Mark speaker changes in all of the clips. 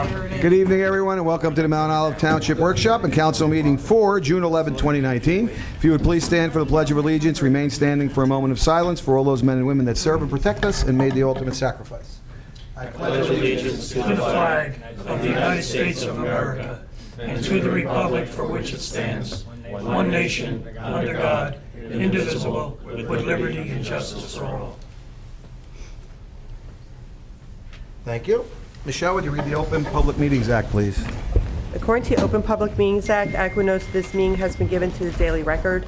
Speaker 1: Good evening, everyone, and welcome to the Mount Olive Township Workshop and Council Meeting for June 11, 2019. If you would please stand for the Pledge of Allegiance, remain standing for a moment of silence for all those men and women that serve and protect us and made the ultimate sacrifice. I
Speaker 2: pledge allegiance to the flag of the United States of America and to the republic for which it stands, one nation, under God, indivisible, with liberty and justice for all.
Speaker 1: Thank you. Michelle, would you read the Open Public Meetings Act, please?
Speaker 3: According to the Open Public Meetings Act, adequate notice of this meeting has been given to the Daily Record.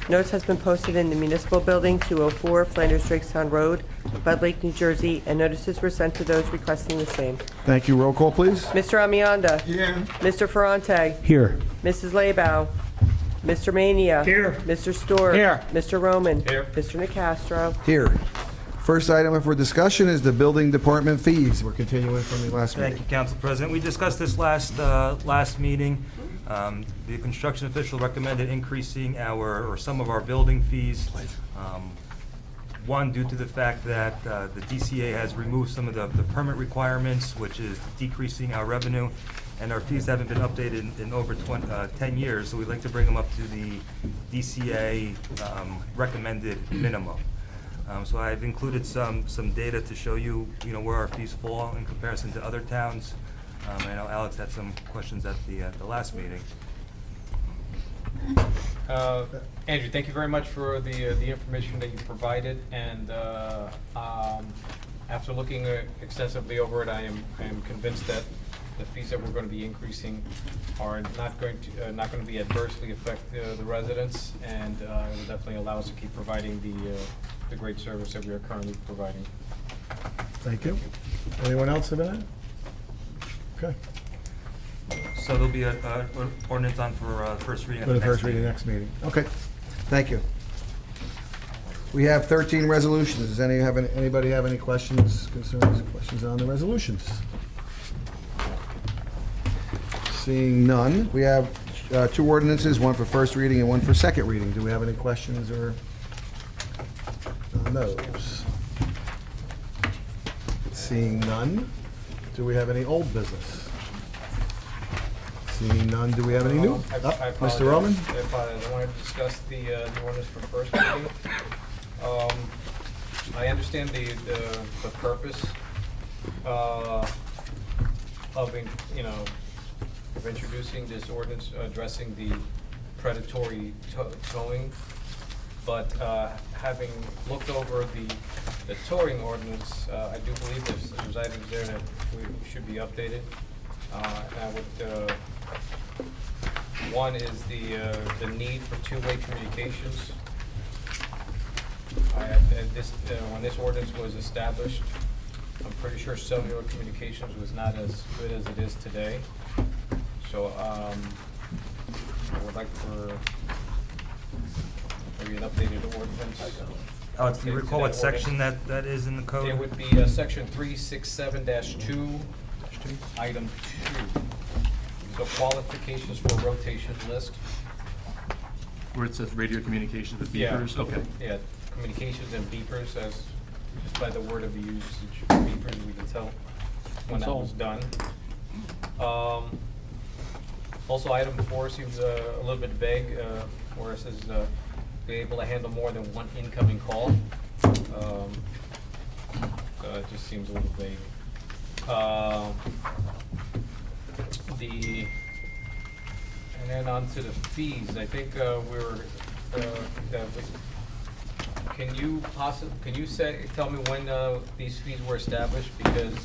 Speaker 3: Notice has been posted in the Municipal Building, 204 Flanders Drakestown Road, Bud Lake, New Jersey, and notices were sent to those requesting the same.
Speaker 1: Thank you. Roll call, please.
Speaker 3: Mr. Amianda.
Speaker 1: Here.
Speaker 3: Mr. Ferrante.
Speaker 4: Here.
Speaker 3: Mrs. Labow. Mr. Mania.
Speaker 2: Here.
Speaker 3: Mr. Storr.
Speaker 4: Here.
Speaker 3: Mr. Roman.
Speaker 2: Here.
Speaker 3: Mr. Nicastro.
Speaker 1: Here. First item for discussion is the Building Department fees. We're continuing from the last
Speaker 5: Thank
Speaker 1: meeting.
Speaker 5: you, Council President. We discussed this last meeting. The construction official recommended increasing some of our building fees. One, due to the fact that the DCA has removed some of the permit requirements, which is decreasing our revenue, and our fees haven't been updated in over 10 years, so we'd like to bring them up to the DCA recommended minimum. So I've included some data to show you, where our fees fall in comparison to other towns. I know Alex had some questions at the last meeting.
Speaker 6: Andrew, thank you very much for the information that you provided, and after looking extensively over it, I am convinced that the fees that we're going to be increasing are not going to be adversely affect the residents, and it will definitely allow us to keep providing the great service that we are currently providing.
Speaker 1: Thank you. Anyone else have any? Okay.
Speaker 5: So there'll be an ordinance on for first reading.
Speaker 1: For the first reading next meeting. Okay. Thank you. We have 13 resolutions. Does anybody have any questions, concerns, questions on the resolutions? Seeing none, we have two ordinances, one for first reading and one for second reading. Do we have any questions or on those? Seeing none, do we have any old business? Seeing none, do we have any new?
Speaker 6: I
Speaker 1: Mr. Roman?
Speaker 6: I wanted to discuss the ordinance for first reading. I understand the purpose of introducing this ordinance addressing the predatory towing, but having looked over the towing ordinance, I do believe there's items there that we should be updated. And I would, one is the need for two-way communications. When this ordinance was established, I'm pretty sure cellular communications was not as good as it is today. So I would like for maybe an updated ordinance.
Speaker 5: Alex, do you recall what section that is in the code?
Speaker 6: It would be section 367-2, item 2. So qualifications for rotation list.
Speaker 4: Where it says radio communications with
Speaker 6: Yeah.
Speaker 4: beepers? Okay.
Speaker 6: Yeah, communications and beepers, as just by the word of the usage, beepers, we can tell when that was done. Also, item 4 seems a little bit vague, where it says be able to handle more than one incoming call. It just seems a little vague. And then on to the fees. I think can you tell me when these fees were established? Because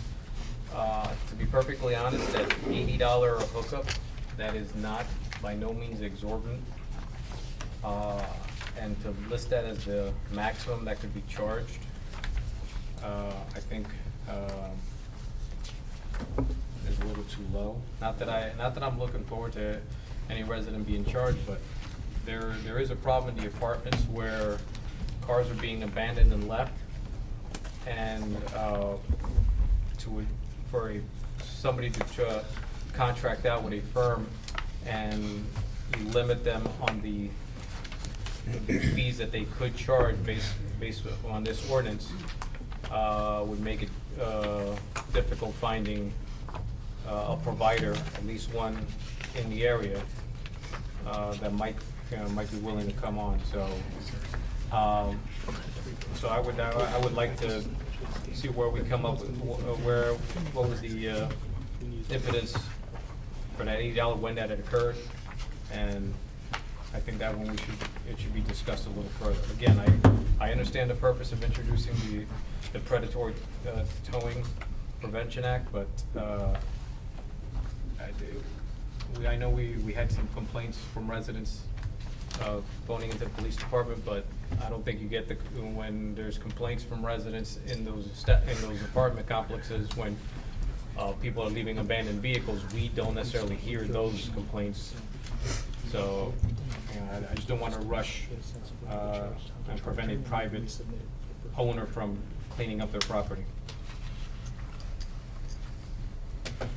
Speaker 6: to be perfectly honest, that $80 hookup, that is not by no means exorbitant. And to list that as the maximum that could be charged, I think is a little too low. Not that I'm looking forward to any resident being charged, but there is a problem in the apartments where cars are being abandoned and left, and for somebody to contract out with a firm and limit them on the fees that they could charge based on this ordinance would make it difficult finding a provider, at least one in the area, that might be willing to come on, so. So I would like to see where we come up with, what was the impetus for that $80, when that had occurred, and I think that one it should be discussed a little further. Again, I understand the purpose of introducing the Predatory Towing Prevention Act, but I know we had some complaints from residents phoning into the police department, but I don't think you get when there's complaints from residents in those apartment complexes, when people are leaving abandoned vehicles, we don't necessarily hear those complaints. So, I just don't want to rush and prevent a private owner from cleaning up their property.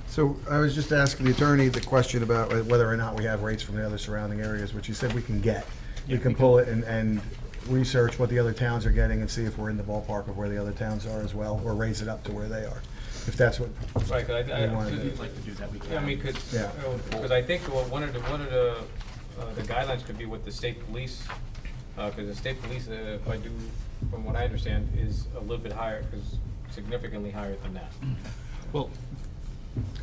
Speaker 1: So I was just asking the attorney the question about whether or not we have rates from the other surrounding areas, which he said we can get. We can pull it and research what the other towns are getting and see if we're in the ballpark of where the other towns are as well, or raise it up to where they are, if that's what
Speaker 6: Right, 'cause
Speaker 1: we want to
Speaker 4: If
Speaker 1: do.
Speaker 4: you'd like to do that, we can.
Speaker 6: Yeah, I mean,
Speaker 1: Yeah.
Speaker 6: because I think one of the guidelines could be with the state police, because the state police, if I do, from what I understand, is a little bit higher, is significantly higher than that.
Speaker 4: Well,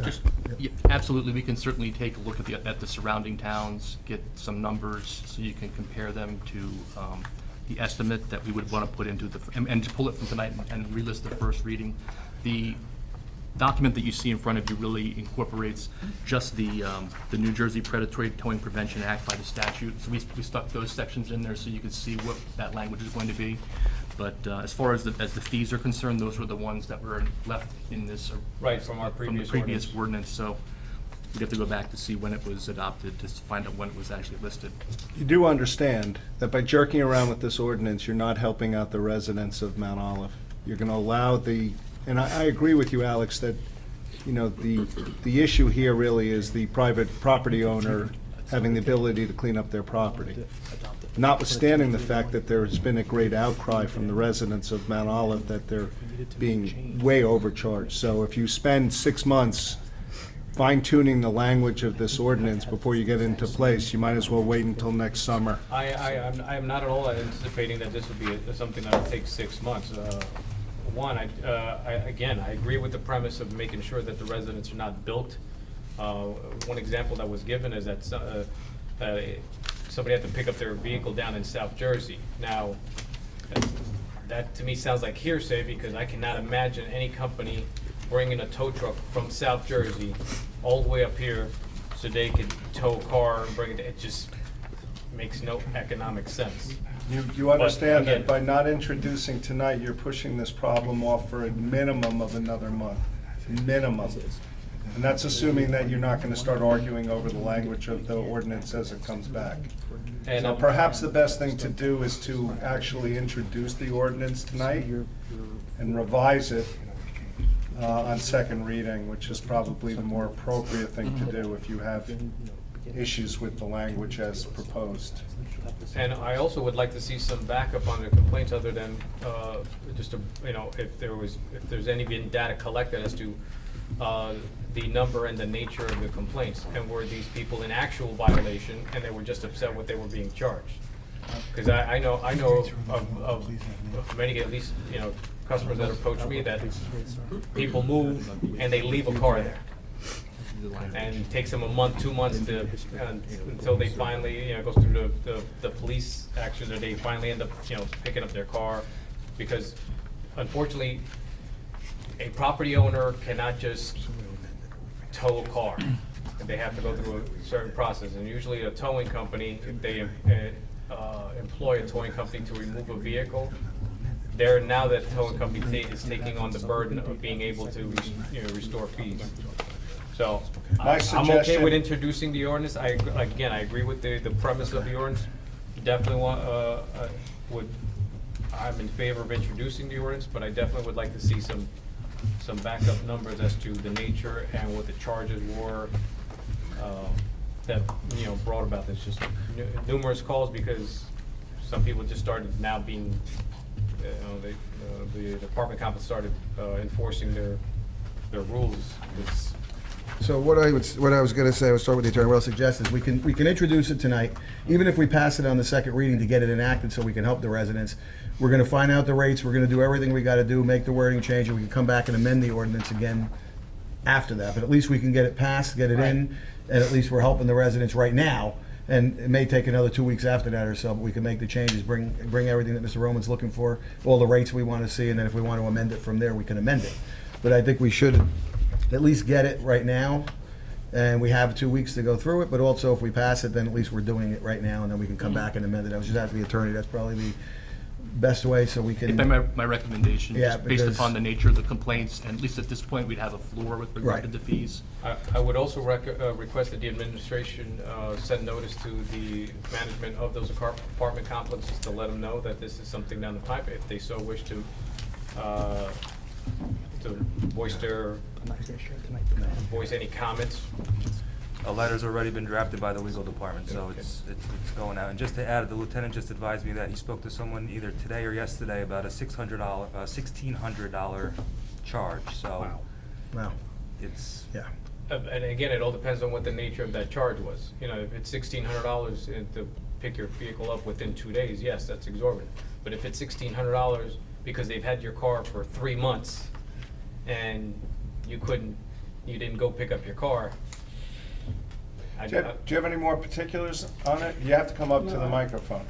Speaker 4: just, yeah, absolutely, we can certainly take a look at the surrounding towns, get some numbers, so you can compare them to the estimate that we would want to put into and to pull it from tonight and relist the first reading. The document that you see in front of you really incorporates just the New Jersey Predatory Towing Prevention Act by the statute. So we stuck those sections in there so you could see what that language is going to be. But as far as the fees are concerned, those were the ones that were left in this.
Speaker 6: Right, from our previous
Speaker 4: ordinance. So we'd have to go back to see when it was adopted to find out when it was actually listed.
Speaker 7: You do understand that by jerking around with this ordinance, you're not helping out the residents of Mount Olive. You're going to allow and I agree with you, Alex, that, you know, the issue here really is the private property owner having the ability to clean up their property. Notwithstanding the fact that there's been a great outcry from the residents of Mount Olive that they're being way overcharged. So if you spend 6 months fine-tuning the language of this ordinance before you get into place, you might as well wait until next summer.
Speaker 6: I am not at all anticipating that this would be something that would take 6 months. One, I agree with the premise of making sure that the residents are not bilked. One example that was given is that somebody had to pick up their vehicle down in South Jersey. Now, that to me sounds like hearsay, because I cannot imagine any company bringing a tow truck from South Jersey all the way up here so they could tow a car and bring it. It just makes no economic sense.
Speaker 7: You understand
Speaker 6: again-
Speaker 7: that by not introducing tonight, you're pushing this problem off for a minimum of another month. Minimum. And that's assuming that you're not going to start arguing over the language of the ordinance as it comes back.
Speaker 6: And
Speaker 7: So perhaps the best thing to do is to actually introduce the ordinance tonight and revise it on second reading, which is probably the more appropriate thing to do if you have issues with the language as proposed.
Speaker 6: And I also would like to see some backup on the complaints, other than just to, if there's any been data collected as to the number and the nature of the complaints, and were these people in actual violation and they were just upset what they were being charged. Because I know of many, at least, customers that approach me, that people move and they leave a car there. And it takes them a month, 2 months until they finally, goes through the police actions, or they finally end up, picking up their car. Because unfortunately, a property owner cannot just tow a car. They have to go through a certain process. And usually a towing company, if they employ a towing company to remove a vehicle, now that towing company is taking on the burden of being able to restore fees. So
Speaker 7: My
Speaker 6: I'm okay
Speaker 7: suggestion-
Speaker 6: with introducing the ordinance. I agree with the premise of the ordinance. Definitely I'm in favor of introducing the ordinance, but I definitely would like to see some backup numbers as to the nature and what the charges were that brought about this. Just numerous calls, because some people just started now being, the apartment complex started enforcing their rules.
Speaker 1: So what I was going to say, I was talking with the attorney, what I'll suggest is we can introduce it tonight, even if we pass it on the second reading to get it enacted so we can help the residents. We're going to find out the rates, we're going to do everything we got to do, make the wording change, and we can come back and amend the ordinance again after that. But at least we can get it passed, get it in, and at least we're helping the residents right now. And it may take another 2 weeks after that or so, but we can make the changes, bring everything that Mr. Roman's looking for, all the rates we want to see, and then if we want to amend it from there, we can amend it. But I think we should at least get it right now, and we have 2 weeks to go through it, but also if we pass it, then at least we're doing it right now, and then we can come back and amend it. I was just asking the attorney, that's probably the best way, so we can.
Speaker 4: My recommendation,
Speaker 1: Yeah,
Speaker 4: just based
Speaker 1: because-
Speaker 4: upon the nature of the complaints, and at least at this point, we'd have a floor with regard to
Speaker 1: Right.
Speaker 4: the fees.
Speaker 6: I would also request that the administration send notice to the management of those apartment complexes to let them know that this is something down the pipe, if they so wish to voice any comments.
Speaker 5: A letter's already been drafted by the legal department, so it's going out. And just to add, the lieutenant just advised me that he spoke to someone either today or yesterday about a $1,600 charge, so
Speaker 1: Wow,
Speaker 5: it's,
Speaker 1: yeah.
Speaker 6: And again, it all depends on what the nature of that charge was. You know, if it's $1,600 to pick your vehicle up within 2 days, yes, that's exorbitant. But if it's $1,600 because they've had your car for 3 months and you didn't go pick up your car,
Speaker 7: Do you have any more particulars on it? You have to come up to the microphone.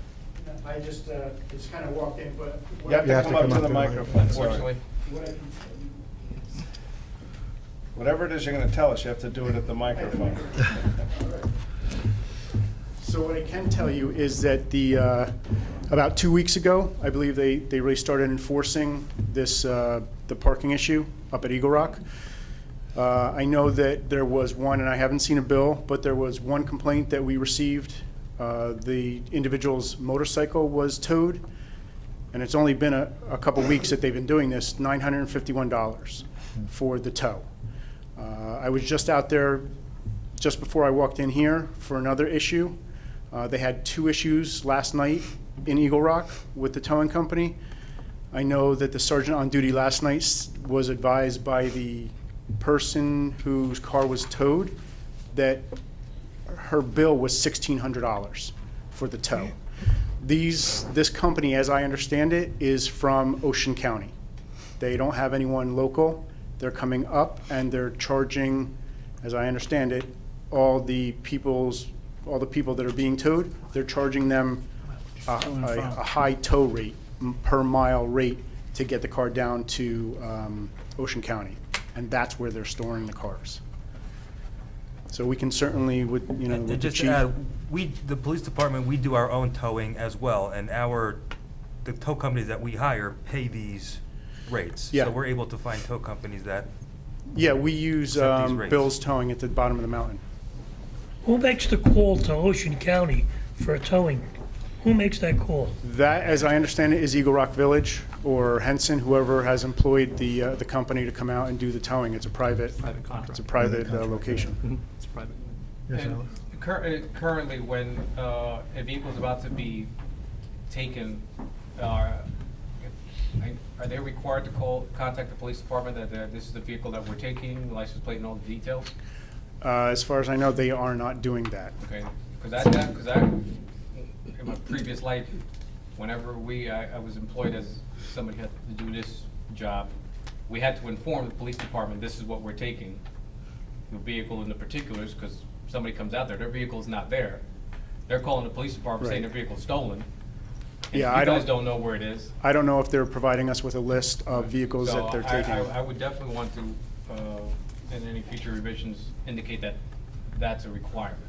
Speaker 8: I just kind of walked in, but.
Speaker 7: You have to come up to the microphone, sorry.
Speaker 6: unfortunately.
Speaker 8: what I can tell you is-
Speaker 7: Whatever it is you're gonna tell us, you have to do it at the microphone.
Speaker 8: So what I can tell you is that about 2 weeks ago, I believe they really started enforcing the parking issue up at Eagle Rock. I know that there was one, and I haven't seen a bill, but there was one complaint that we received. The individual's motorcycle was towed, and it's only been a couple weeks that they've been doing this, $951 for the tow. I was just out there just before I walked in here for another issue. They had 2 issues last night in Eagle Rock with the towing company. I know that the sergeant on duty last night was advised by the person whose car was towed that her bill was $1,600 for the tow. This company, as I understand it, is from Ocean County. They don't have anyone local. They're coming up and they're charging, as I understand it, all the people that are being towed, they're charging them a high tow rate, per mile rate, to get the car down to Ocean County. And that's where they're storing the cars. So we can certainly, with the
Speaker 5: and just
Speaker 8: chief.
Speaker 5: to add, the police department, we do our own towing as well, and the tow companies that we hire pay these rates.
Speaker 8: Yeah.
Speaker 5: So we're able to find tow companies that,
Speaker 8: Yeah, we use
Speaker 5: Set these rates.
Speaker 8: Bill's Towing at the bottom of the mountain.
Speaker 2: Who makes the call to Ocean County for a towing? Who makes that call?
Speaker 8: That, as I understand it, is Eagle Rock Village or Henson, whoever has employed the company to come out and do the towing. It's a private
Speaker 4: contract.
Speaker 8: It's a private location.
Speaker 4: It's private.
Speaker 6: And currently, when a vehicle is about to be taken, are they required to contact the police department that this is the vehicle that we're taking, license plate and all the details?
Speaker 8: As far as I know, they are not doing that.
Speaker 6: Okay, because in my previous life, whenever I was employed as somebody had to do this job, we had to inform the police department, this is what we're taking, the vehicle and the particulars, because somebody comes out there, their vehicle's not there. They're calling the police department saying their
Speaker 8: Right.
Speaker 6: vehicle's stolen. And
Speaker 8: Yeah,
Speaker 6: you guys don't know where it is.
Speaker 8: I don't know if they're providing us with a list of vehicles
Speaker 6: So
Speaker 8: that they're
Speaker 6: I
Speaker 8: taking.
Speaker 6: would definitely want to, in any future revisions, indicate that that's a requirement.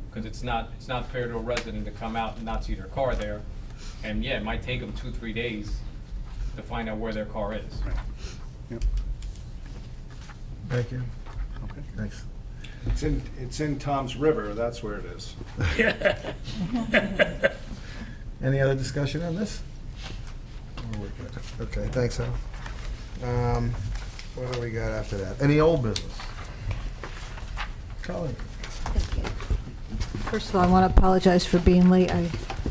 Speaker 6: Because it's not fair to a resident to come out and not see their car there. And yeah, it might take them 2-3 days to find out where their car is.
Speaker 8: Yep.
Speaker 1: Thank you.
Speaker 8: Okay.
Speaker 1: Thanks.
Speaker 7: It's in Tom's River, that's where it is.
Speaker 1: Any other discussion on this? Or we're good? Okay, thanks, Al. What do we got after that? Any old business? Colin?
Speaker 9: First of all, I want to apologize for being late. I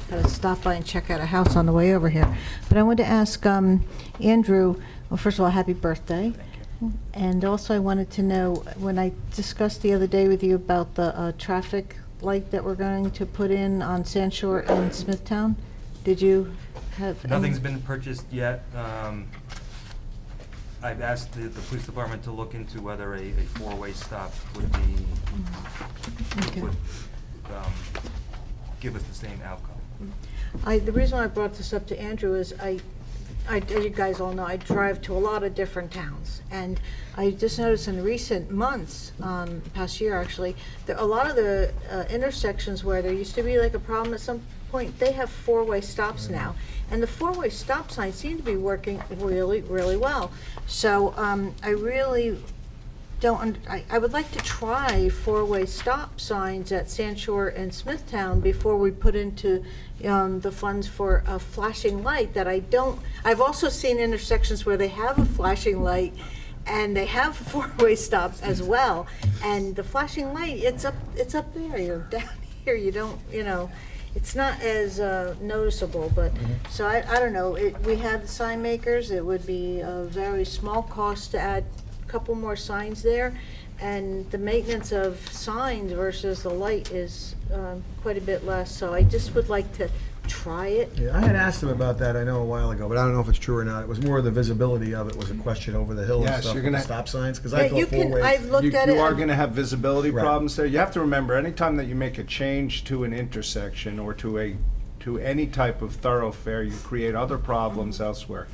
Speaker 9: had to stop by and check out a house on the way over here. But I wanted to ask Andrew, well, first of all, happy birthday. And also, I wanted to know, when I discussed the other day with you about the traffic light that we're going to put in on Sand Shore and Smithtown, did you have? any-
Speaker 5: Nothing's been purchased yet. I've asked the police department to look into whether a four-way stop would be,
Speaker 9: Okay.
Speaker 5: would give us the same outcome.
Speaker 9: The reason why I brought this up to Andrew is as you guys all know, I drive to a lot of different towns. And I just noticed in recent months, past year actually, a lot of the intersections where there used to be like a problem at some point, they have four-way stops now. And the four-way stop signs seem to be working really, really well. So I really I would like to try four-way stop signs at Sand Shore and Smithtown before we put into the funds for a flashing light that I've also seen intersections where they have a flashing light and they have four-way stops as well. And the flashing light, it's up there, you're down here, you don't, it's not as noticeable, but, so I don't know, we have the sign makers, it would be a very small cost to add a couple more signs there, and the maintenance of signs versus the light is quite a bit less, so I just would like to try it.
Speaker 1: Yeah, I had asked him about that, I know, a while ago, but I don't know if it's true or not. It was more the visibility of it was a question over the hill and
Speaker 7: Yes,
Speaker 1: stuff
Speaker 7: you're
Speaker 1: with the
Speaker 7: gonna-
Speaker 1: stop signs, because
Speaker 9: Yeah,
Speaker 1: I thought
Speaker 9: you can,
Speaker 1: four-way.
Speaker 9: I've looked at it.
Speaker 7: You are going to have visibility
Speaker 1: Right.
Speaker 7: problems there. You have to remember, anytime that you make a change to an intersection or to any type of thoroughfare, you create other problems elsewhere.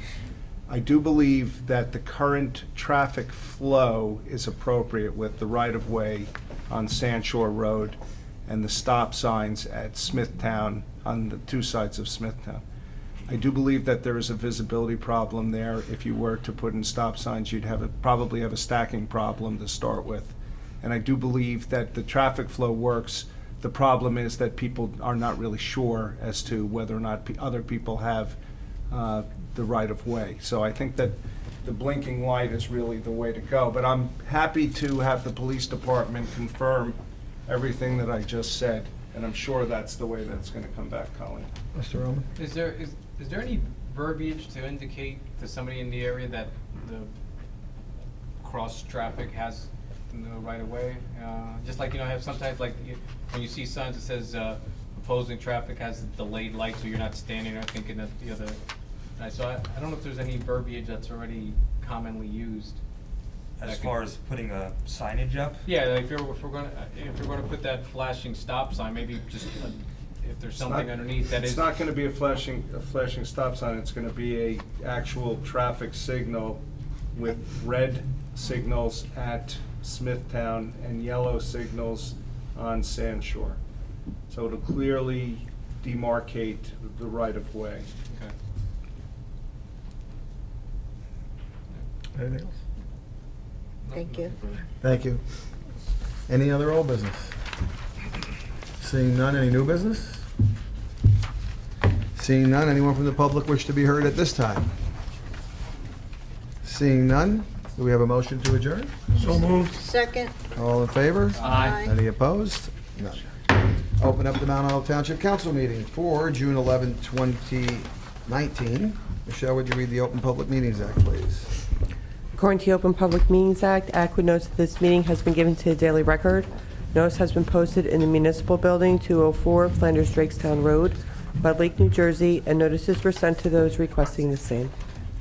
Speaker 7: I do believe that the current traffic flow is appropriate with the right-of-way on Sand Shore Road and the stop signs at Smithtown, on the two sides of Smithtown. I do believe that there is a visibility problem there. If you were to put in stop signs, you'd probably have a stacking problem to start with. And I do believe that the traffic flow works. The problem is that people are not really sure as to whether or not other people have the right-of-way. So I think that the blinking light is really the way to go. But I'm happy to have the police department confirm everything that I just said, and I'm sure that's the way that's going to come back, Colleen.
Speaker 1: Mr. Roman?
Speaker 6: Is there any verbiage to indicate to somebody in the area that the cross traffic has no right of way? Just like, have sometimes like when you see signs that says opposing traffic has delayed light, so you're not standing there thinking that the other. So I don't know if there's any verbiage that's already commonly used.
Speaker 5: As far as putting a signage up?
Speaker 6: Yeah, like if we're gonna put that flashing stop sign, maybe just if there's something underneath that is.
Speaker 7: It's not going to be a flashing stop sign. It's going to be a actual traffic signal with red signals at Smithtown and yellow signals on Sand Shore. So it'll clearly demarcate the right-of-way.
Speaker 6: Okay.
Speaker 1: Anything else?
Speaker 3: Thank you.
Speaker 1: Thank you. Any other old business? Seeing none, any new business? Seeing none, anyone from the public wish to be heard at this time? Seeing none, do we have a motion to adjourn?
Speaker 2: So moved.
Speaker 9: Second.
Speaker 1: All in favor?
Speaker 9: Aye.
Speaker 1: Any opposed? None. Open up the Mount Olive Township Council meeting for June 11, 2019. Michelle, would you read the Open Public Meetings Act, please?
Speaker 3: According to the Open Public Meetings Act, adequate notice of this meeting has been given to the Daily Record. Notice has been posted in the Municipal Building, 204 Flanders Drakestown Road, Bud Lake, New Jersey, and notices were sent to those requesting the same.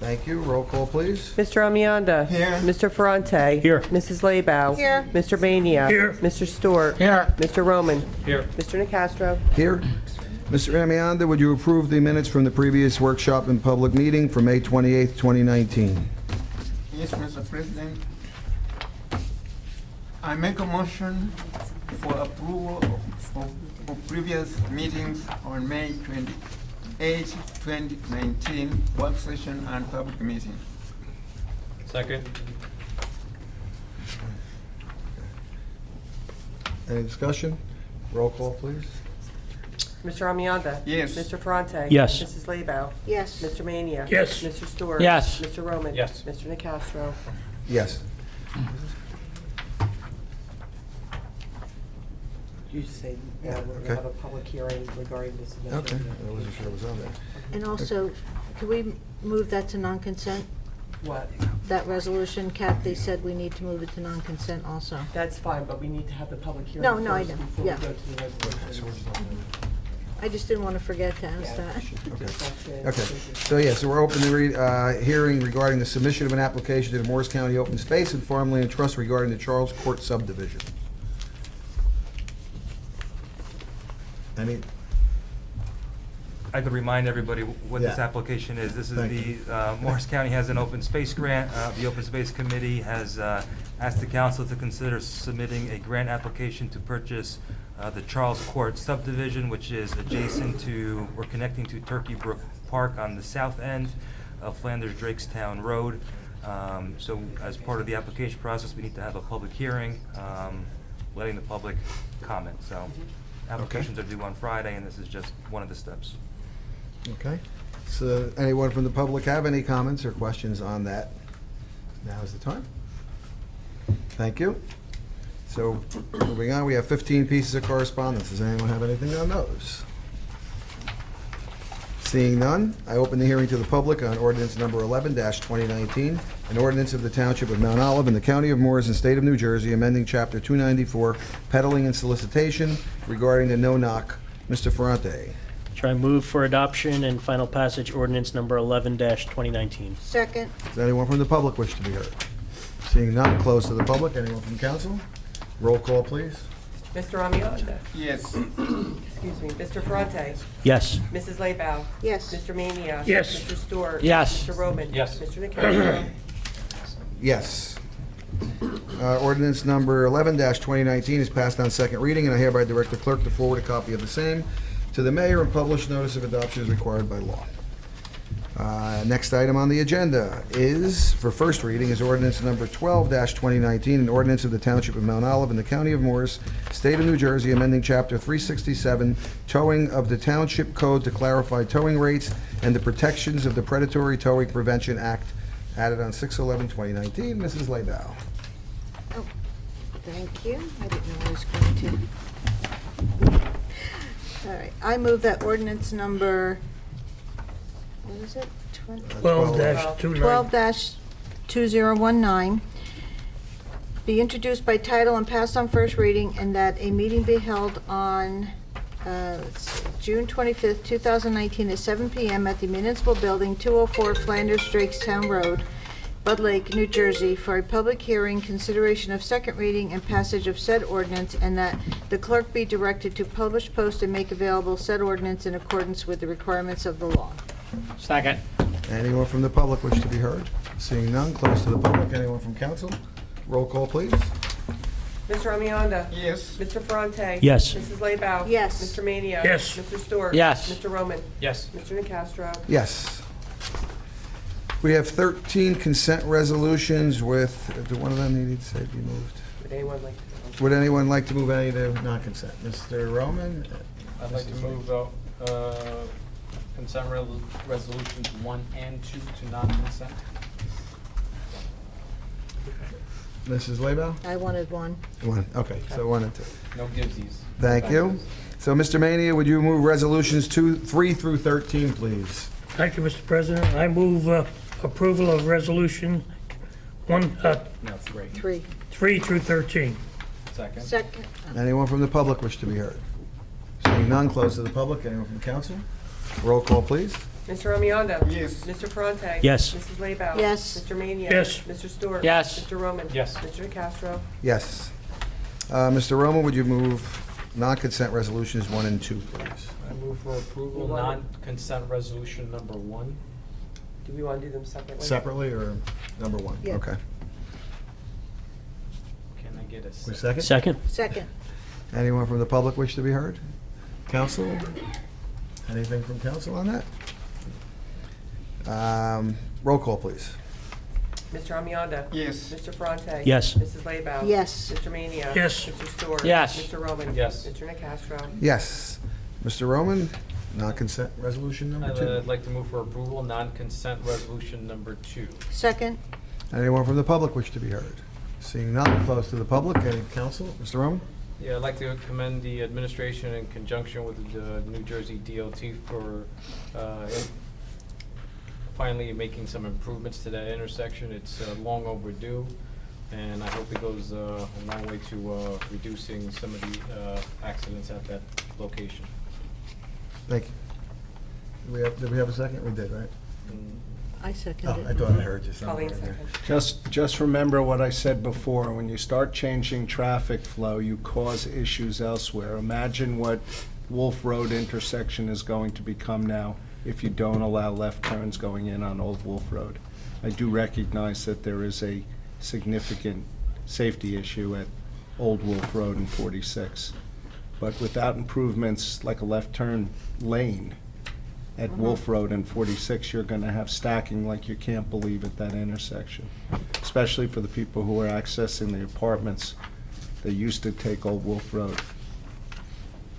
Speaker 1: Thank you. Roll call, please.
Speaker 3: Mr. Almeida.
Speaker 2: Here.
Speaker 3: Mr. Ferrante.
Speaker 2: Here.
Speaker 3: Mrs. Laybow.
Speaker 9: Here.
Speaker 3: Mr. Mania.
Speaker 2: Here.
Speaker 3: Mr. Stewart.
Speaker 2: Here.
Speaker 3: Mr. Roman.
Speaker 6: Here.
Speaker 3: Mr. Nacastro.
Speaker 1: Here. Mr. Amianda, would you approve the minutes from the previous workshop and public meeting for May 28, 2019?
Speaker 10: Yes, Mr. President. I make a motion for approval of previous meetings on May 28, 2019, work session and public meeting.
Speaker 6: Second.
Speaker 1: Any discussion? Roll call, please.
Speaker 3: Mr. Almeida.
Speaker 10: Yes.
Speaker 3: Mr. Ferrante.
Speaker 2: Yes.
Speaker 3: Mrs. Laybow.
Speaker 9: Yes.
Speaker 3: Mr. Mania.
Speaker 2: Yes.
Speaker 3: Mr. Stewart.
Speaker 2: Yes.
Speaker 3: Mr. Roman.
Speaker 6: Yes.
Speaker 3: Mr. Nacastro.
Speaker 1: Yes.
Speaker 3: You say
Speaker 1: Yeah,
Speaker 3: we're going
Speaker 1: okay.
Speaker 3: to have a public hearing regarding this.
Speaker 1: Okay. I wasn't sure it was on there.
Speaker 9: And also, could we move that to non-consent?
Speaker 3: What?
Speaker 9: That resolution, Kathy said we need to move it to non-consent also.
Speaker 3: That's fine, but we need to have the public hearing
Speaker 9: No, no, I
Speaker 3: first
Speaker 9: know.
Speaker 3: before we
Speaker 9: Yeah.
Speaker 3: go to the resolution.
Speaker 9: I just didn't want to forget to ask
Speaker 3: Yeah.
Speaker 9: that.
Speaker 1: Okay, so yeah, so we're opening the hearing regarding the submission of an application to the Morris County Open Space and Farmland Trust regarding the Charles Court subdivision. Any,
Speaker 5: I could remind everybody what this
Speaker 1: Yeah.
Speaker 5: application is. This is
Speaker 1: Thank
Speaker 5: the, Morris County has an open space grant. The Open Space Committee has asked the council to consider submitting a grant application to purchase the Charles Court subdivision, which is adjacent to, or connecting to Turkey Brook Park on the south end of Flanders Drakestown Road. So as part of the application process, we need to have a public hearing, letting the public comment. So applications are due on Friday, and this is just one of the steps.
Speaker 1: okay, so anyone from the public have any comments or questions on that? Now is the time. Thank you. So, moving on, we have 15 pieces of correspondence. Does anyone have anything on those? Seeing none, I open the hearing to the public on ordinance number 11-2019, an ordinance of the Township of Mount Olive in the County of Morris and State of New Jersey, amending Chapter 294, peddling and solicitation regarding the no-knock. Mr. Ferrante.
Speaker 11: Try and move for adoption and final passage ordinance number 11-2019.
Speaker 9: Second,
Speaker 1: Does anyone from the public wish to be heard? Seeing none, close to the public. Anyone from council? Roll call, please.
Speaker 3: Mr. Amianda?
Speaker 10: Yes.
Speaker 3: Excuse me. Mr. Ferrante?
Speaker 11: Yes.
Speaker 3: Mrs. Laybow?
Speaker 9: yes.
Speaker 3: Mr. Mania?
Speaker 2: Yes.
Speaker 3: Mr. Stewart?
Speaker 11: Yes.
Speaker 3: Mr. Roman?
Speaker 6: Yes.
Speaker 3: Mr. Nacastro?
Speaker 1: Yes. Ordinance number 11-2019 is passed on second reading, and I hereby direct the clerk to forward a copy of the same to the mayor and publish notice of adoption as required by law. Next item on the agenda is, for first reading, is ordinance number 12-2019, an ordinance of the Township of Mount Olive in the County of Morris, State of New Jersey, amending Chapter 367, towing of the Township Code to clarify towing rates and the protections of the Predatory Towing Prevention Act, added on 6/11/2019. Mrs. Laybow.
Speaker 9: Oh, thank you. I didn't know I was going to. All right, I move that ordinance number, what is it?
Speaker 2: 12-29.
Speaker 9: 12-2019 be introduced by title and passed on first reading, and that a meeting be held on June 25th, 2019 at 7 p.m. at the Municipal Building, 204 Flanders Drakestown Road, Bud Lake, New Jersey, for a public hearing, consideration of second reading, and passage of said ordinance, and that the clerk be directed to publish, post, and make available said ordinance in accordance with the requirements of the law.
Speaker 11: Second.
Speaker 1: Anyone from the public wish to be heard? Seeing none, close to the public. Anyone from council? Roll call, please.
Speaker 3: Mr. Amianda?
Speaker 10: Yes.
Speaker 3: Mr. Ferrante?
Speaker 11: Yes.
Speaker 3: Mrs. Laybow?
Speaker 9: Yes.
Speaker 3: Mr. Mania?
Speaker 2: Yes.
Speaker 3: Mr. Stewart?
Speaker 11: Yes.
Speaker 3: Mr. Roman?
Speaker 6: Yes.
Speaker 3: Mr. Nacastro?
Speaker 1: Yes. We have 13 consent resolutions with, do one of them you need to say be moved?
Speaker 3: Would anyone like to?
Speaker 1: Would anyone like to move any to non-consent? Mr. Roman?
Speaker 6: I'd like to move consent resolutions 1 and 2 to non-consent.
Speaker 1: Mrs. Laybow?
Speaker 9: I wanted one.
Speaker 1: One, okay, so 1 and 2.
Speaker 6: No givesies.
Speaker 1: Thank you. So, Mr. Mania, would you move resolutions 3 through 13, please?
Speaker 2: Thank you, Mr. President. I move approval of resolution
Speaker 9: 3.
Speaker 2: 3 through 13.
Speaker 6: Second.
Speaker 9: Second,
Speaker 1: Anyone from the public wish to be heard? Seeing none, close to the public. Anyone from council? Roll call, please.
Speaker 3: Mr. Amianda?
Speaker 10: Yes.
Speaker 3: Mr. Ferrante?
Speaker 11: Yes.
Speaker 3: Mrs. Laybow?
Speaker 9: Yes.
Speaker 3: Mr. Mania?
Speaker 2: Yes.
Speaker 3: Mr. Stewart?
Speaker 11: Yes.
Speaker 3: Mr. Roman?
Speaker 6: Yes.
Speaker 3: Mr. Nacastro?
Speaker 1: Yes. Mr. Roman, would you move non-consent resolutions 1 and 2, please?
Speaker 6: I move for approval, non-consent resolution number 1.
Speaker 3: Do we want to do them separately?
Speaker 1: Separately or number 1?
Speaker 9: Yeah.
Speaker 1: Okay.
Speaker 6: Can I get a
Speaker 1: Wait a
Speaker 6: second?
Speaker 1: second.
Speaker 9: second.
Speaker 1: Anyone from the public wish to be heard? Council? Anything from council on that? Roll call, please.
Speaker 3: Mr. Amianda?
Speaker 10: Yes.
Speaker 3: Mr. Ferrante?
Speaker 11: Yes.
Speaker 3: Mrs. Laybow?
Speaker 9: Yes.
Speaker 3: Mr. Mania?
Speaker 2: Yes.
Speaker 3: Mr. Stewart?
Speaker 11: Yes.
Speaker 3: Mr. Roman?
Speaker 6: Yes.
Speaker 3: Mr. Nacastro?
Speaker 1: Yes. Mr. Roman, non-consent resolution number 2.
Speaker 6: I'd like to move for approval, non-consent resolution number 2.
Speaker 9: Second,
Speaker 1: Anyone from the public wish to be heard? Seeing none, close to the public. Any council? Mr. Roman?
Speaker 6: Yeah, I'd like to commend the administration in conjunction with the New Jersey DOT for finally making some improvements to that intersection. It's long overdue, and I hope it goes a long way to reducing some of the accidents at that location.
Speaker 1: Thank you. Did we have a second? We did, right?
Speaker 9: I second
Speaker 1: Oh,
Speaker 9: it.
Speaker 1: I thought I heard you somewhere.
Speaker 3: Colleen,
Speaker 1: in there.
Speaker 3: second.
Speaker 7: Just remember what I said before, when you start changing traffic flow, you cause issues elsewhere. Imagine what Wolf Road intersection is going to become now if you don't allow left turns going in on Old Wolf Road. I do recognize that there is a significant safety issue at Old Wolf Road and 46. But without improvements like a left turn lane at Wolf Road and 46, you're going to have stacking like you can't believe at that intersection, especially for the people who are accessing the apartments that used to take Old Wolf Road.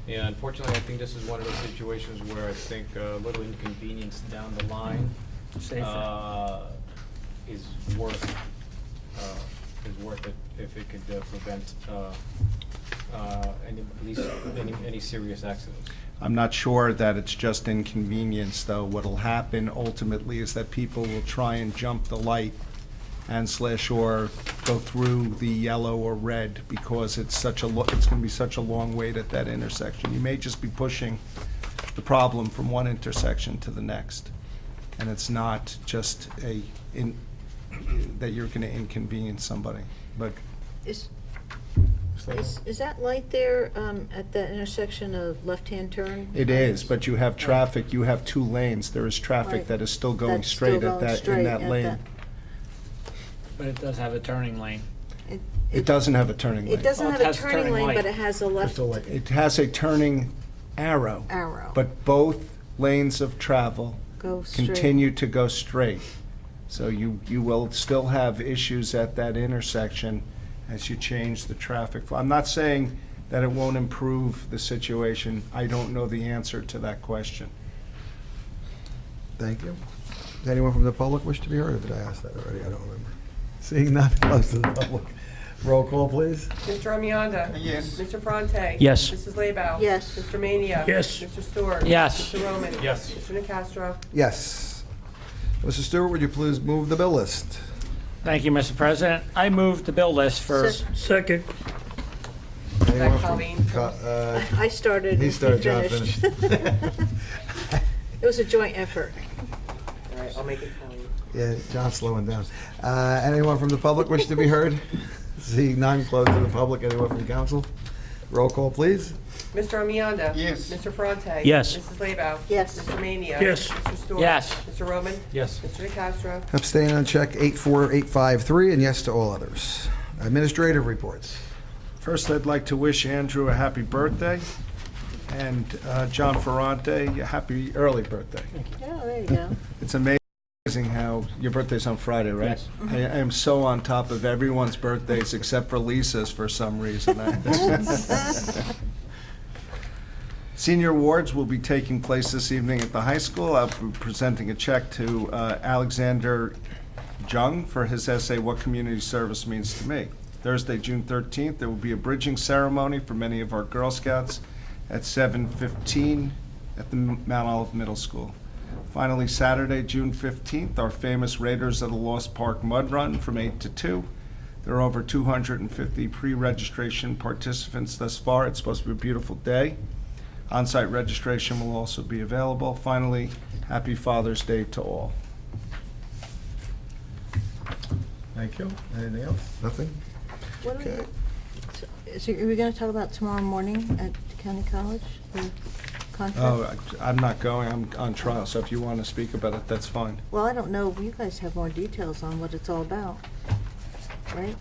Speaker 6: Yeah, unfortunately, I think this is one of those situations where I think a little inconvenience down the line is worth it if it could prevent any serious accidents.
Speaker 7: I'm not sure that it's just inconvenience, though. What'll happen ultimately is that people will try and jump the light and slash or go through the yellow or red because it's such a it's going to be such a long wait at that intersection. You may just be pushing the problem from one intersection to the next, and it's not just that you're going to inconvenience somebody. But
Speaker 9: Is that light there at the intersection of left-hand turn?
Speaker 7: it is, but you have traffic. You have two lanes. There is traffic
Speaker 9: Right.
Speaker 7: that is still going
Speaker 9: That's
Speaker 7: straight
Speaker 9: still
Speaker 7: at
Speaker 9: going
Speaker 7: that
Speaker 9: straight
Speaker 7: in that
Speaker 9: at
Speaker 7: lane.
Speaker 9: that-
Speaker 11: But it does have a turning lane.
Speaker 7: It doesn't have a turning lane.
Speaker 9: It doesn't
Speaker 11: Oh,
Speaker 9: have
Speaker 11: it
Speaker 9: a
Speaker 11: has
Speaker 9: turning
Speaker 11: turning
Speaker 9: lane,
Speaker 11: light.
Speaker 9: but it has a left
Speaker 7: It has a turning arrow.
Speaker 9: arrow.
Speaker 7: But both lanes of travel
Speaker 9: Go straight.
Speaker 7: continue to go straight. So you will still have issues at that intersection as you change the traffic flow. I'm not saying that it won't improve the situation. I don't know the answer to that question.
Speaker 1: Thank you. Does anyone from the public wish to be heard, or did I ask that already? I don't remember. Seeing none, close to the public. Roll call, please.
Speaker 3: Mr. Amianda?
Speaker 10: Yes.
Speaker 3: Mr. Fronte?
Speaker 11: Yes.
Speaker 3: Mrs. Laybow?
Speaker 9: Yes.
Speaker 3: Mr. Mania?
Speaker 2: Yes.
Speaker 3: Mr. Stewart?
Speaker 11: Yes.
Speaker 3: Mr. Roman?
Speaker 6: Yes.
Speaker 3: Mr. Nacastro?
Speaker 1: Yes. Mr. Stewart, would you please move the bill list?
Speaker 11: Thank you, Mr. President. I move the bill list for,
Speaker 2: Second.
Speaker 1: Anyone from
Speaker 3: Colleen?
Speaker 9: I started.
Speaker 1: He
Speaker 9: and
Speaker 1: started, John
Speaker 9: finished.
Speaker 1: finished.
Speaker 9: It was a joint effort.
Speaker 3: All right, I'll make it Colleen.
Speaker 1: Yeah, John's slowing down. Anyone from the public wish to be heard? Seeing none, close to the public. Anyone from council? Roll call, please.
Speaker 3: Mr. Amianda?
Speaker 10: Yes.
Speaker 3: Mr. Fronte?
Speaker 11: Yes.
Speaker 3: Mrs. Laybow?
Speaker 9: Yes.
Speaker 3: Mr. Mania?
Speaker 2: Yes.
Speaker 3: Mr. Stewart?
Speaker 11: Yes.
Speaker 3: Mr. Roman?
Speaker 6: Yes.
Speaker 3: Mr. Nacastro?
Speaker 1: Abstain on check 84853, and yes to all others. Administrative reports.
Speaker 7: First, I'd like to wish Andrew a happy birthday, and John Ferrante a happy early birthday.
Speaker 9: Yeah, there you go.
Speaker 7: It's amazing how your birthday's on Friday, right?
Speaker 11: Yes.
Speaker 7: I am so on top of everyone's birthdays except for Lisa's for some reason. Senior awards will be taking place this evening at the high school. I'll be presenting a check to Alexander Jung for his essay, What Community Service Means to Me. Thursday, June 13th, there will be a bridging ceremony for many of our Girl Scouts at 7:15 at the Mount Olive Middle School. Finally, Saturday, June 15th, our famous Raiders of the Lost Park Mud Run from 8 to 2. There are over 250 pre-registration participants thus far. It's supposed to be a beautiful day. On-site registration will also be available. Finally, happy Father's Day to all.
Speaker 1: Thank you. Anything else? Nothing?
Speaker 9: What
Speaker 1: Okay.
Speaker 9: are we going to talk about tomorrow morning at County College, the contract?
Speaker 7: Oh, I'm not going, I'm on trial, so if you want to speak about it, that's fine.
Speaker 9: Well, I don't know, you guys have more details on what it's all about, right?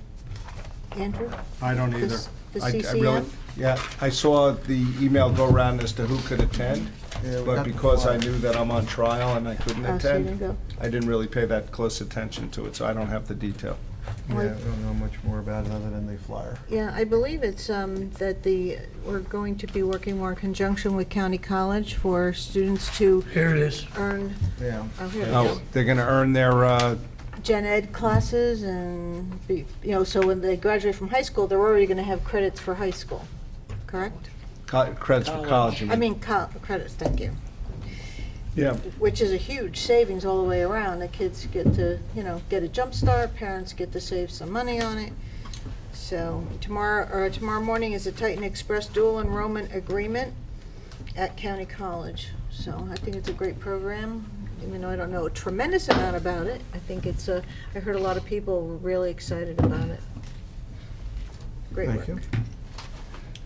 Speaker 9: Andrew?
Speaker 7: I don't either.
Speaker 9: The
Speaker 7: I really-
Speaker 9: CCM?
Speaker 7: Yeah, I saw the email go around as to who could attend,
Speaker 1: Yeah, we
Speaker 7: but
Speaker 1: got the
Speaker 7: because I
Speaker 1: flyer.
Speaker 7: knew that I'm on trial and I couldn't
Speaker 9: Oh, so you didn't
Speaker 7: attend,
Speaker 9: go?
Speaker 7: I didn't really pay that close attention to it, so I don't have the detail.
Speaker 1: Yeah, I don't know much more about it other than the flyer.
Speaker 9: Yeah, I believe it's that we're going to be working more in conjunction with County College for students to
Speaker 2: Here it is.
Speaker 9: earn,
Speaker 1: Yeah.
Speaker 9: oh, here we
Speaker 7: Oh,
Speaker 9: go,
Speaker 7: they're going to earn their,
Speaker 9: gen ed classes and, so when they graduate from high school, they're already going to have credits for high school, correct?
Speaker 7: credits for college. you
Speaker 9: I
Speaker 7: mean.
Speaker 9: mean, credits, thank you.
Speaker 7: Yeah.
Speaker 9: which is a huge savings all the way around. The kids get to, get a jump start, parents get to save some money on it. So tomorrow morning is a Titan Express dual enrollment agreement at County College. So I think it's a great program, even though I don't know a tremendous amount about it. I think I heard a lot of people were really excited about it. Great work.
Speaker 1: Thank you.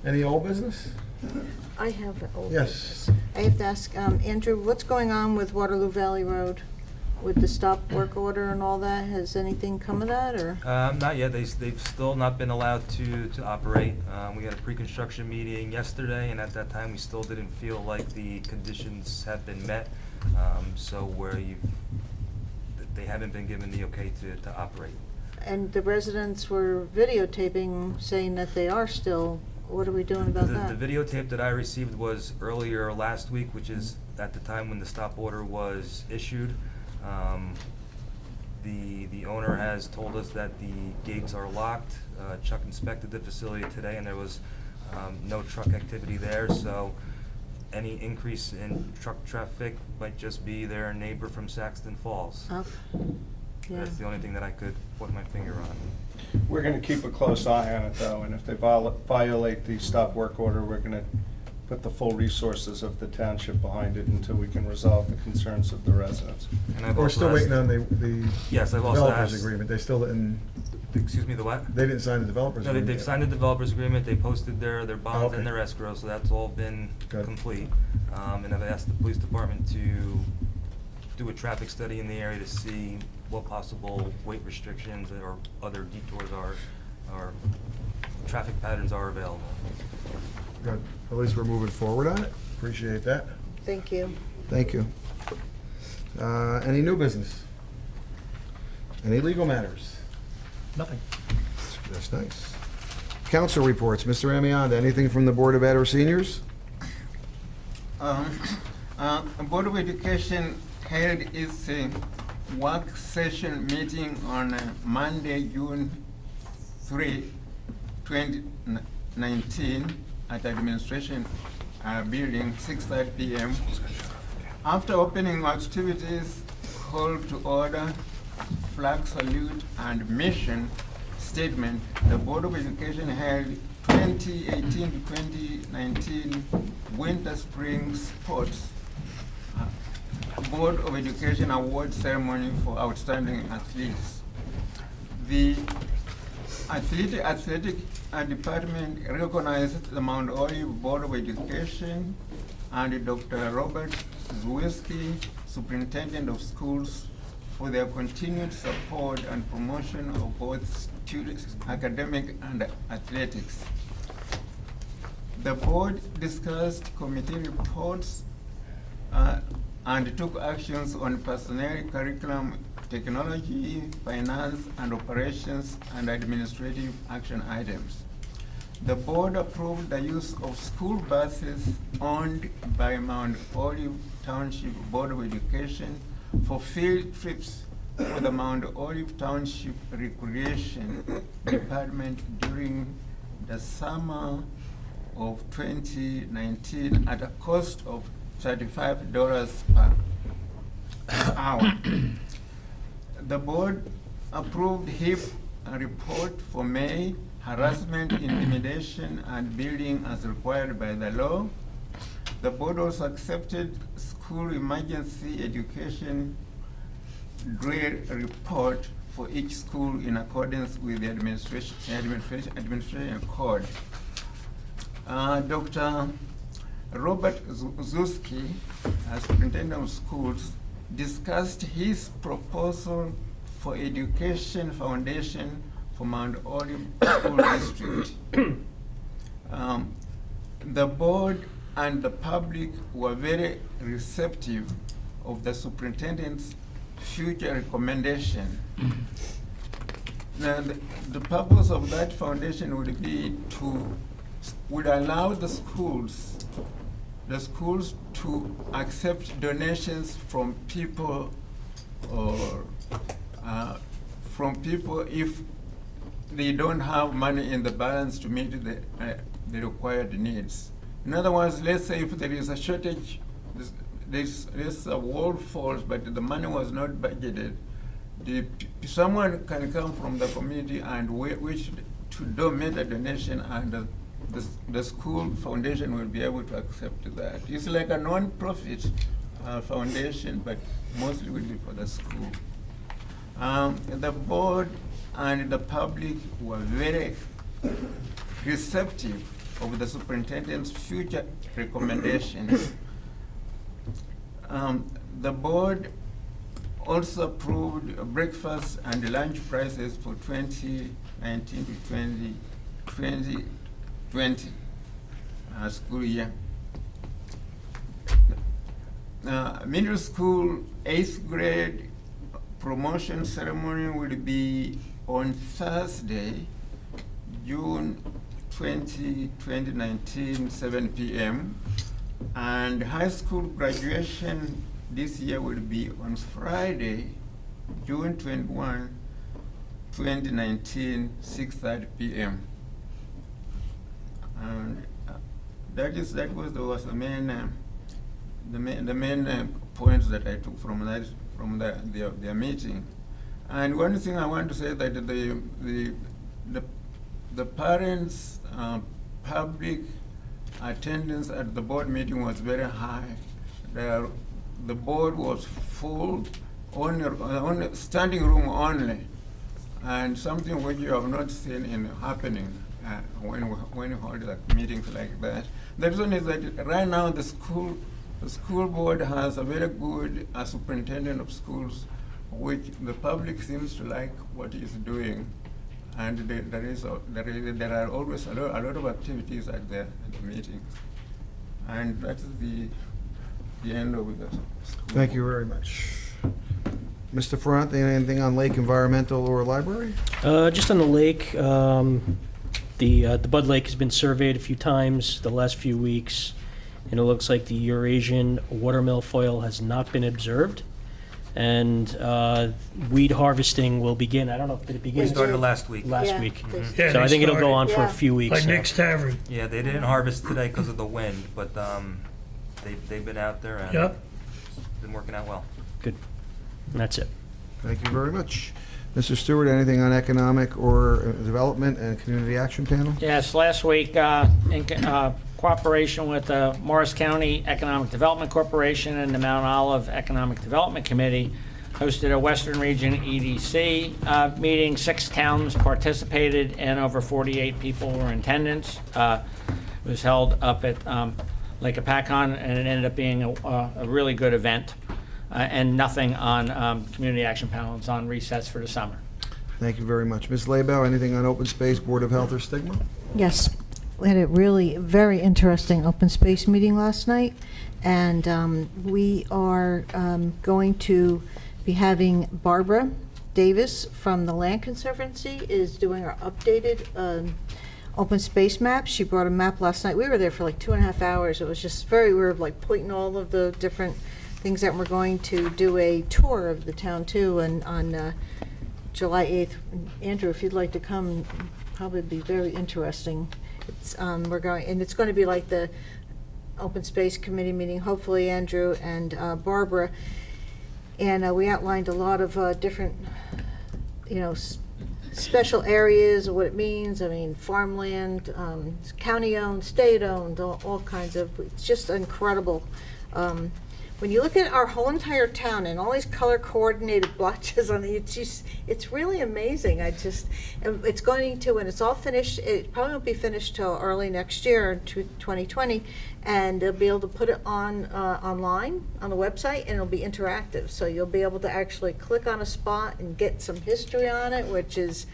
Speaker 1: Any old business?
Speaker 9: I have an old
Speaker 1: Yes.
Speaker 9: business. I have to ask, Andrew, what's going on with Waterloo Valley Road? With the stop work order and all that? Has anything come of that, or?
Speaker 5: Not yet. They've still not been allowed to operate. We had a pre-construction meeting yesterday, and at that time, we still didn't feel like the conditions have been met. So they haven't been given the okay to operate.
Speaker 9: And the residents were videotaping, saying that they are still. What are we doing about that?
Speaker 5: The videotape that I received was earlier last week, which is at the time when the stop order was issued. The owner has told us that the gates are locked. Chuck inspected the facility today, and there was no truck activity there, so any increase in truck traffic might just be their neighbor from Saxton Falls.
Speaker 9: Oh, yeah.
Speaker 5: That's the only thing that I could put my finger on.
Speaker 7: We're going to keep a close eye on it, though, and if they violate the stop work order, we're going to put the full resources of the township behind it until we can resolve the concerns of the residents.
Speaker 5: And I've
Speaker 1: We're
Speaker 5: also
Speaker 1: still
Speaker 5: asked-
Speaker 1: waiting on the
Speaker 5: Yes, I've also
Speaker 1: developers
Speaker 5: asked-
Speaker 1: agreement. They still didn't,
Speaker 5: Excuse me, the what?
Speaker 1: they didn't sign the developers
Speaker 5: No,
Speaker 1: agreement.
Speaker 5: they've
Speaker 1: yet.
Speaker 5: signed the developers agreement, they posted their bonds
Speaker 1: Okay.
Speaker 5: and their escrow, so that's all been
Speaker 1: Good.
Speaker 5: complete. And I've asked the police department to do a traffic study in the area to see what possible weight restrictions or other detours or traffic patterns are available.
Speaker 1: Good. At least we're moving forward on it. Appreciate that.
Speaker 9: Thank you.
Speaker 1: Thank you. Any new business? Any legal matters?
Speaker 4: Nothing.
Speaker 1: That's nice. Council reports. Mr. Amianda, anything from the Board of Ed or seniors?
Speaker 10: Board of Education held its work session meeting on Monday, June 3, 2019 at Administration Building, 6:30 p.m. After opening activities, call to order, flag salute, and mission statement, the Board of Education held 2018 to 2019 Winter Spring Sports Board of Education Award Ceremony for outstanding athletes. The athletic department recognized the Mount Olive Board of Education and Dr. Robert Zwiski, Superintendent of Schools, for their continued support and promotion of both students, academic and athletics. The board discussed committee reports and took actions on personnel, curriculum, technology, finance, and operations, and administrative action items. The board approved the use of school buses owned by Mount Olive Township Board of Education for field trips for the Mount Olive Township Recreation Department during the summer of 2019 at a cost of $35 per hour. The board approved HIP report for May, harassment, intimidation, and bullying as required by the law. The board also accepted school emergency education drill report for each school in accordance with the administration code. Dr. Robert Zuski, as superintendent of schools, discussed his proposal for education foundation for Mount Olive School District. The board and the public were very receptive of the superintendent's future recommendation. Now, the purpose of that foundation would allow the schools to accept donations from people if they don't have money in the balance to meet the required needs. In other words, let's say if there is a shortage, this wall falls, but the money was not budgeted, someone can come from the community and wish to donate a donation, and the school foundation will be able to accept that. It's like a non-profit foundation, but mostly will be for the school. The board and the public were very receptive of the superintendent's future recommendations. The board also approved breakfast and lunch prices for 2019 to 2020 school year. Middle school 8th grade promotion ceremony will be on Thursday, June 20, 2019, 7 p.m. And high school graduation this year will be on Friday, June 21, 2019, 6:30 p.m. And that was the main points that I took from their meeting. And one thing I want to say that the parents' public attendance at the board meeting was very high. The board was full, on standing room only, and something which you have not seen happening when you hold meetings like that. The reason is that right now the school board has a very good superintendent of schools, which the public seems to like what he's doing, and there are always a lot of activities at the meetings, and that's the end of the school.
Speaker 1: Thank you very much. Mr. Ferrante, anything on Lake Environmental or Library?
Speaker 11: Just on the lake, the Bud Lake has been surveyed a few times the last few weeks, and it looks like the Eurasian water milfoil has not been observed. And weed harvesting will begin. I don't know, did it begin?
Speaker 5: We started last week.
Speaker 11: Last
Speaker 9: Yeah,
Speaker 11: week.
Speaker 9: they-
Speaker 2: Yeah,
Speaker 11: So I
Speaker 2: they
Speaker 11: think it'll go
Speaker 2: started.
Speaker 11: on for a
Speaker 9: Yeah.
Speaker 11: few weeks.
Speaker 2: Like
Speaker 11: now.
Speaker 2: Nick's Tavern.
Speaker 5: Yeah, they didn't harvest today because of the wind, but they've been out there and
Speaker 2: Yep.
Speaker 5: it's been working out well.
Speaker 11: Good. And that's it.
Speaker 1: Thank you very much. Mr. Stewart, anything on economic or development and community action panel?
Speaker 12: Yes, last week, in cooperation with the Morris County Economic Development Corporation and the Mount Olive Economic Development Committee, hosted a Western Region EDC meeting. 6 towns participated and over 48 people were in attendance. It was held up at Lake Apacon, and it ended up being a really good event. And nothing on community action panels on recess for the summer.
Speaker 1: Thank you very much. Ms. Lebow, anything on open space, Board of Health, or stigma?
Speaker 9: Yes, we had a really very interesting open space meeting last night, and we are going to be having Barbara Davis from the Land Conservancy is doing our updated open space map. She brought a map last night. We were there for like 2.5 hours. It was just we were like pointing all of the different things that we're going to do a tour of the town too, and on July 8th. Andrew, if you'd like to come, probably be very interesting. It's we're going, and it's going to be like the open space committee meeting. Hopefully, Andrew and Barbara, and we outlined a lot of different, special areas, what it means. I mean, farmland, county-owned, state-owned, all kinds of. It's just incredible. When you look at our whole entire town and all these color-coordinated blotches on it's really amazing. It's going to, when it's all finished, it probably won't be finished till early next year, 2020, and they'll be able to put it on online on the website, and it'll be interactive. So you'll be able to actually click on a spot and get some history on it, which is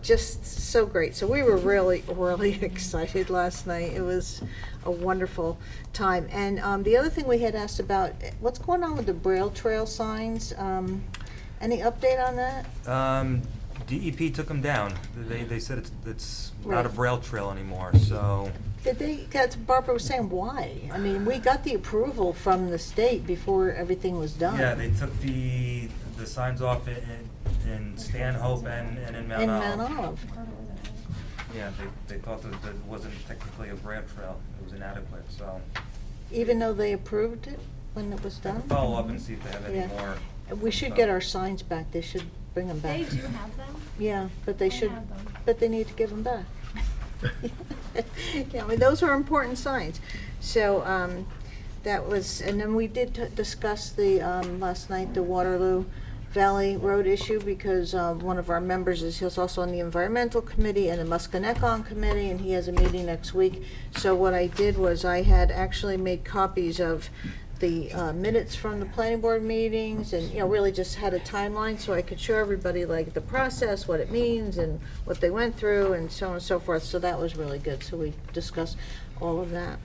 Speaker 9: just so great. So we were really, really excited last night. It was a wonderful time. And the other thing we had asked about, what's going on with the Braille Trail signs? Any update on that?
Speaker 5: DEP took them down. They said it's not a
Speaker 9: Right.
Speaker 5: Braille trail anymore, so.
Speaker 9: That's Barbara was saying, why? I mean, we got the approval from the state before everything was done.
Speaker 5: Yeah, they took the signs off in Stanhope and in Mount Olive.
Speaker 9: In Mount Olive.
Speaker 5: Yeah, they thought that it wasn't technically a Braille trail. It was inadequate, so.
Speaker 9: Even though they approved it? when it was done?
Speaker 5: Follow up and see if they have any
Speaker 9: Yeah.
Speaker 5: more.
Speaker 9: We should get our signs back. They should bring them back.
Speaker 13: They do have them.
Speaker 9: Yeah, but they should,
Speaker 13: have them.
Speaker 9: but they need to give them back. Yeah, I mean, those are important signs. So, that was, and then we did discuss the, last night, the Waterloo Valley Road issue, because, one of our members he's also on the Environmental Committee and the Musconetcong Committee, and he has a meeting next week. So what I did was I had actually made copies of the minutes from the planning board meetings, and, you know, really just had a timeline so I could show everybody like the process, what it means, and what they went through, and so on and so forth. So that was really good. So we discussed all of that.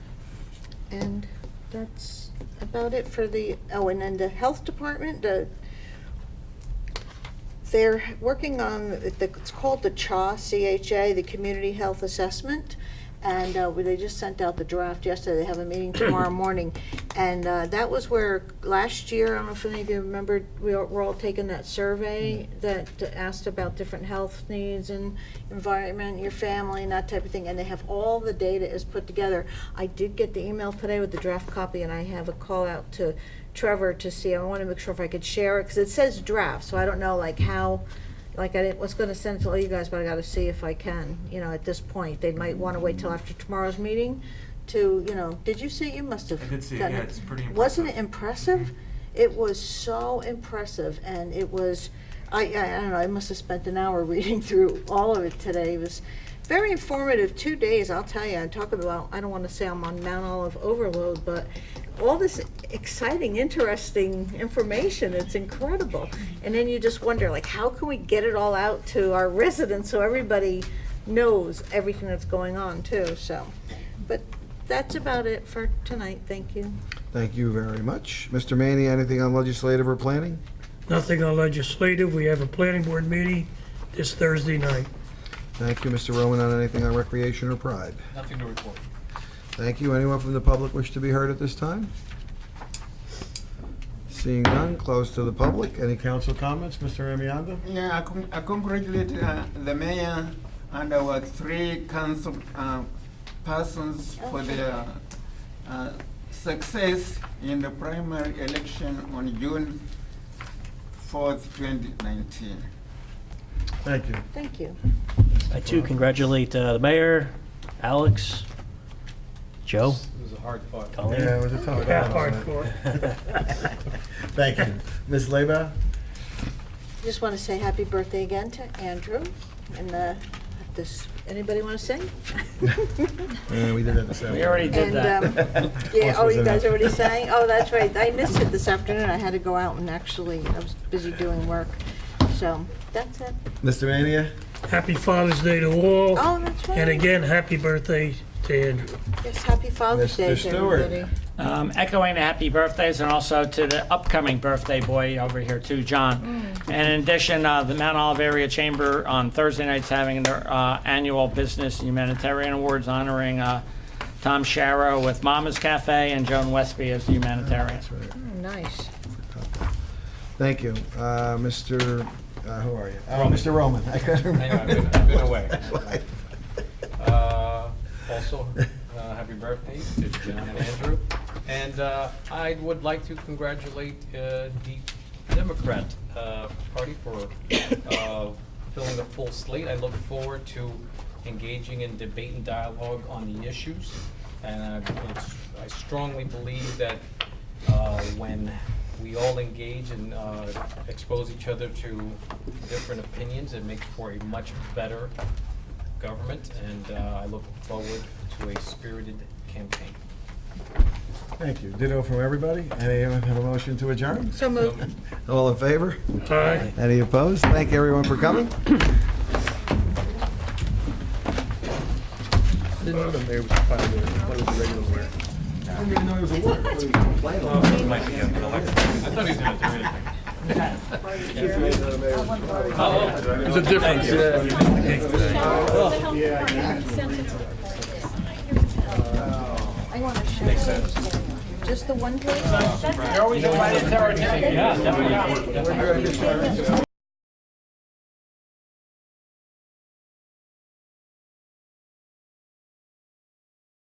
Speaker 9: And that's about it for the, oh, and then the health department, they're working on, it's called the CHA, C-H-A, the Community Health Assessment. And they just sent out the draft yesterday. They have a meeting tomorrow morning. And that was where last year, I don't know if any of you remember, we're all taking that survey that asked about different health needs and environment, your family, and that type of thing. And they have all the data is put together. I did get the email today with the draft copy, and I have a call out to Trevor to see. I want to make sure if I could share it, because it says draft, so I don't know like how. Like was going to send it to all you guys, but I got to see if I can, you know, at this point. They might want to wait till after tomorrow's meeting to, you know, did you see it? You must have.
Speaker 5: I did see it,
Speaker 9: gotten
Speaker 5: yeah, it's pretty impressive.
Speaker 9: Wasn't it impressive? It was so impressive, and it was, I don't know, I must have spent an hour reading through all of it today. It was very informative, 2 days, I'll tell you. I'm talking about, I don't want to say I'm on Mount Olive overload, but all this exciting, interesting information, it's incredible. And then you just wonder, like, how can we get it all out to our residents so everybody knows everything that's going on too, so. But that's about it for tonight, thank you.
Speaker 1: Thank you very much. Mr. Manny, anything on legislative or planning?
Speaker 2: Nothing on legislative. We have a planning board meeting this Thursday night.
Speaker 1: Thank you, Mr. Roman, on anything on recreation or pride?
Speaker 6: Nothing to report.
Speaker 1: Thank you. Anyone from the public wish to be heard at this time? Seeing none, close to the public. Any council comments, Mr. Amianda?
Speaker 10: Yeah, I congratulate the mayor and our 3 council persons for their success in the primary election on June 4th, 2019.
Speaker 1: Thank you.
Speaker 9: Thank you.
Speaker 11: I too congratulate the mayor, Alex, Joe,
Speaker 6: It was a hard fought.
Speaker 11: Colleen.
Speaker 1: Yeah, it was a tough
Speaker 2: Half
Speaker 1: battle.
Speaker 2: hardcore.
Speaker 1: Thank you. Ms. Leba?
Speaker 9: Just want to say happy birthday again to Andrew, and anybody want to sing?
Speaker 1: We did that this afternoon.
Speaker 12: We already did that.
Speaker 9: Yeah,
Speaker 1: Most
Speaker 9: oh,
Speaker 1: was
Speaker 9: you guys
Speaker 1: enough.
Speaker 9: already sang? Oh, that's right, I missed it this afternoon, I had to go out and actually, I was busy doing work, so, that's it.
Speaker 1: Mr. Mania?
Speaker 2: Happy Father's Day to all.
Speaker 9: Oh, that's right.
Speaker 2: And again, happy birthday to Andrew.
Speaker 9: Yes, happy Father's Day
Speaker 1: Mr.
Speaker 9: to
Speaker 1: Stewart.
Speaker 9: everybody.
Speaker 12: Echoing the happy birthdays, and also to the upcoming birthday boy over here too, John. And in addition, the Mount Olive Area Chamber on Thursday nights having their annual Business and Humanitarian Awards honoring Tom Sharrow with Mama's Cafe and Joan Westby as humanitarian.
Speaker 1: That's right.
Speaker 9: Oh, nice.
Speaker 1: Thank you. Mr., who are you? Mr. Roman. I couldn't remember.
Speaker 6: Anyway, I've been away. Also, happy birthday to John and Andrew. And I would like to congratulate the Democrat Party for filling a full slate. I look forward to engaging in debate and dialogue on the issues. And I strongly believe that when we all engage and expose each other to different opinions, it makes for a much better government, and I look forward to a spirited campaign.
Speaker 1: Thank you. Ditto from everybody. Anyone have a motion to adjourn?
Speaker 9: So moved.
Speaker 1: All in favor?
Speaker 2: Aye.
Speaker 1: Any opposed? Thank you, everyone, for coming. I didn't know the mayor was finally one of the regular wear. I didn't even know he was a lawyer. I thought he was complaining.
Speaker 6: I thought he was going to do anything.
Speaker 1: There's a difference.
Speaker 9: I want to show just the one page?
Speaker 12: You're always invited to our, yeah, definitely.